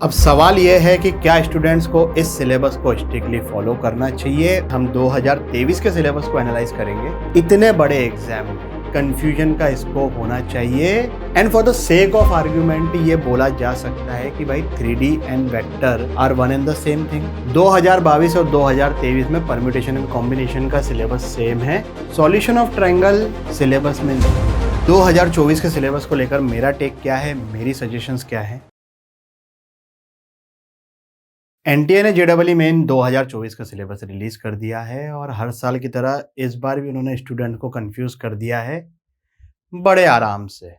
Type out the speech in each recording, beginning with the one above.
अब सवाल यह है कि क्या स्टूडेंट्स को इस सिलेबस को स्ट्रिक्टली फॉलो करना चाहिए। हम 2023 के सिलेबस को एनालाइज करेंगे। इतने बड़े एग्जाम में कंफ्यूजन का स्कोप होना चाहिए and for the sake of argument ये बोला जा सकता है कि भाई 3D and vector are one and the same thing. 2022 और 2023 में परम्यूटेशन एंड कॉम्बिनेशन का सिलेबस सेम है, सॉल्यूशन ऑफ ट्रायंगल सिलेबस में नहीं। 2024 के सिलेबस को लेकर मेरा टेक क्या है, मेरी सजेशंस क्या है। एनटीए ने जेईई मेन 2024 का सिलेबस रिलीज कर दिया है और हर साल की तरह इस बार भी उन्होंने स्टूडेंट को कंफ्यूज कर दिया है बड़े आराम से।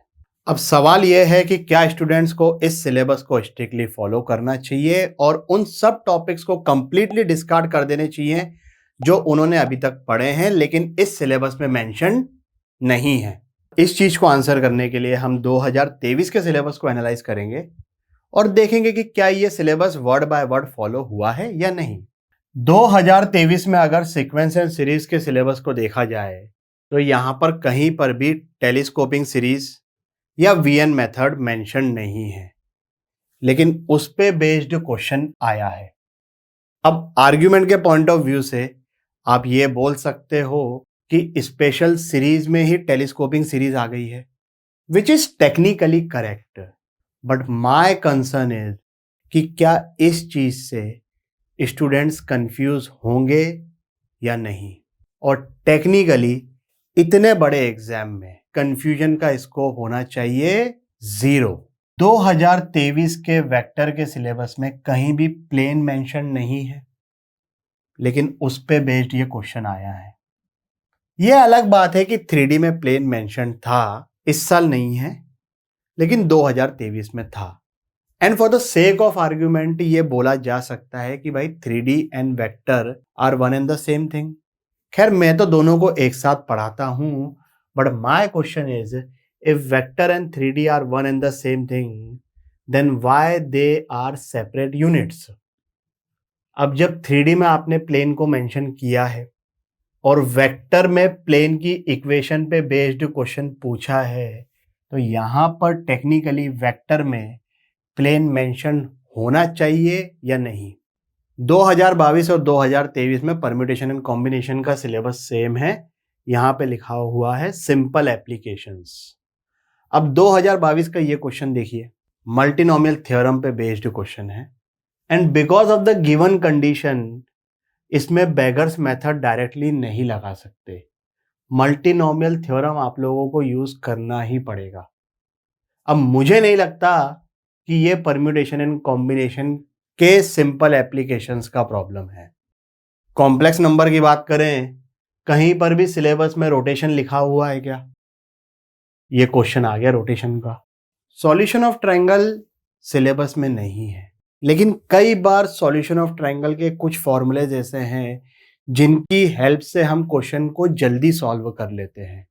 अब सवाल यह है कि क्या स्टूडेंट्स को इस सिलेबस को स्ट्रिक्टली फॉलो करना चाहिए और उन सब टॉपिक्स को कंप्लीटली डिस्कार्ड कर देने चाहिए जो उन्होंने अभी तक पढ़े हैं लेकिन इस सिलेबस में मेंशन नहीं है। इस चीज को आंसर करने के लिए हम 2023 के सिलेबस को एनालाइज करेंगे और देखेंगे कि क्या ये syllabus word by word follow हुआ है या नहीं। 2023 में अगर सीक्वेंस एंड सीरीज के सिलेबस को देखा जाए तो यहां पर कहीं पर भी टेलीस्कोपिंग सीरीज या वीएन मेथड मेंशन नहीं है, लेकिन उस पे बेस्ड क्वेश्चन आया है। अब आर्ग्यूमेंट के पॉइंट ऑफ व्यू से आप ये बोल सकते हो कि स्पेशल सीरीज में ही टेलीस्कोपिंग सीरीज आ गई है, which is technically correct, but my concern is कि क्या इस चीज से स्टूडेंट्स कंफ्यूज होंगे या नहीं। और टेक्निकली इतने बड़े एग्जाम में कंफ्यूजन का स्कोप होना चाहिए 0। 2023 के वेक्टर के सिलेबस में कहीं भी प्लेन मेंशन नहीं है, लेकिन उस पे बेस्ड ये क्वेश्चन आया है। ये अलग बात है कि 3D में प्लेन मेंशन था, इस साल नहीं है लेकिन 2023 में था। And for the sake of argument ये बोला जा सकता है कि भाई 3D and vector are one and the same thing. खैर मैं तो दोनों को एक साथ पढ़ाता हूं, but my question is if vector and 3D are one and the same thing then why they are separate units. अब जब 3D में आपने प्लेन को मेंशन किया है और वेक्टर में प्लेन की इक्वेशन पे बेस्ड क्वेश्चन पूछा है, तो यहां पर टेक्निकली वेक्टर में प्लेन मेंशन होना चाहिए या नहीं। 2022 और 2023 में परम्यूटेशन एंड कॉम्बिनेशन का सिलेबस सेम है, यहां पे लिखा हुआ है सिंपल एप्लीकेशंस। अब 2022 का ये क्वेश्चन देखिए, मल्टीनोमियल थ्योरम पे बेस्ड क्वेश्चन है and because of the given condition इसमें बेगर्स मेथड डायरेक्टली नहीं लगा सकते। मल्टीनोमियल थ्योरम आप लोगों को यूज करना ही पड़ेगा। अब मुझे नहीं लगता कि ये परम्यूटेशन एंड कॉम्बिनेशन के सिंपल एप्लीकेशंस का प्रॉब्लम है। कॉम्प्लेक्स नंबर की बात करें, कहीं पर भी सिलेबस में रोटेशन लिखा हुआ है क्या? ये क्वेश्चन आ गया रोटेशन का। सॉल्यूशन ऑफ ट्रायंगल सिलेबस में नहीं है, लेकिन कई बार सॉल्यूशन ऑफ ट्रायंगल के कुछ फॉर्मूलेज ऐसे हैं जिनकी हेल्प से हम क्वेश्चन को जल्दी सॉल्व कर लेते हैं।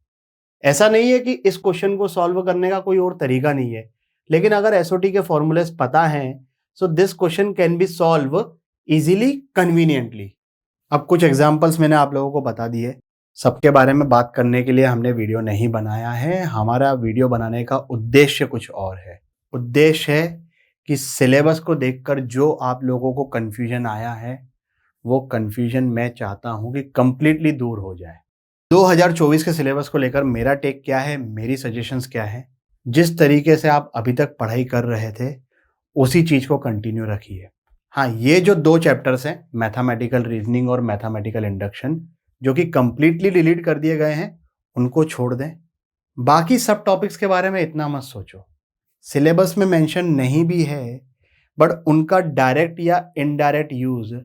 ऐसा नहीं है कि इस क्वेश्चन को सॉल्व करने का कोई और तरीका नहीं है, लेकिन अगर एसओटी के फॉर्मूलेज पता हैं so this question can be solve easily, conveniently. अब कुछ एग्जांपल्स मैंने आप लोगों को बता दिए, सबके बारे में बात करने के लिए हमने वीडियो नहीं बनाया है। हमारा वीडियो बनाने का उद्देश्य कुछ और है। उद्देश्य है कि सिलेबस को देखकर जो आप लोगों को कंफ्यूजन आया है वो कंफ्यूजन मैं चाहता हूं कि कंप्लीटली दूर हो जाए। 2024 के सिलेबस को लेकर मेरा टेक क्या है, मेरी सजेशंस क्या है। जिस तरीके से आप अभी तक पढ़ाई कर रहे थे उसी चीज को कंटिन्यू रखिए। हाँ, ये जो 2 चैप्टर्स हैं, मैथमेटिकल रीजनिंग और मैथमेटिकल इंडक्शन, जो कि कंप्लीटली डिलीट कर दिए गए हैं, उनको छोड़ दें। बाकी सब टॉपिक्स के बारे में इतना मत सोचो। सिलेबस में मेंशन नहीं भी है, बट उनका डायरेक्ट या इनडायरेक्ट यूज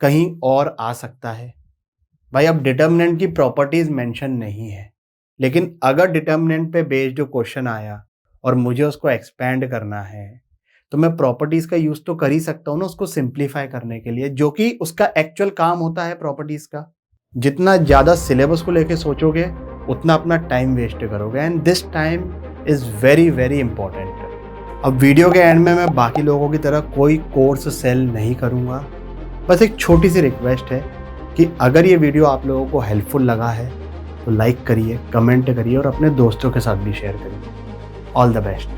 कहीं और आ सकता है। भाई अब डिटर्मिनेंट की प्रॉपर्टीज मेंशन नहीं है, लेकिन अगर डिटर्मिनेंट पे बेस्ड क्वेश्चन आया और मुझे उसको एक्सपेंड करना है तो मैं प्रॉपर्टीज का यूज तो कर ही सकता हूँ ना, उसको सिंप्लीफाई करने के लिए, जो कि उसका एक्चुअल काम होता है प्रॉपर्टीज का। जितना ज्यादा सिलेबस को लेके सोचोगे उतना अपना टाइम वेस्ट करोगे and this time is very very important. अब वीडियो के एंड में मैं बाकी लोगों की तरह कोई कोर्स सेल नहीं करूँगा, बस एक छोटी सी रिक्वेस्ट है कि अगर ये वीडियो आप लोगों को हेल्पफुल लगा है तो लाइक करिए, कमेंट करिए और अपने दोस्तों के साथ भी शेयर करिए। All the best.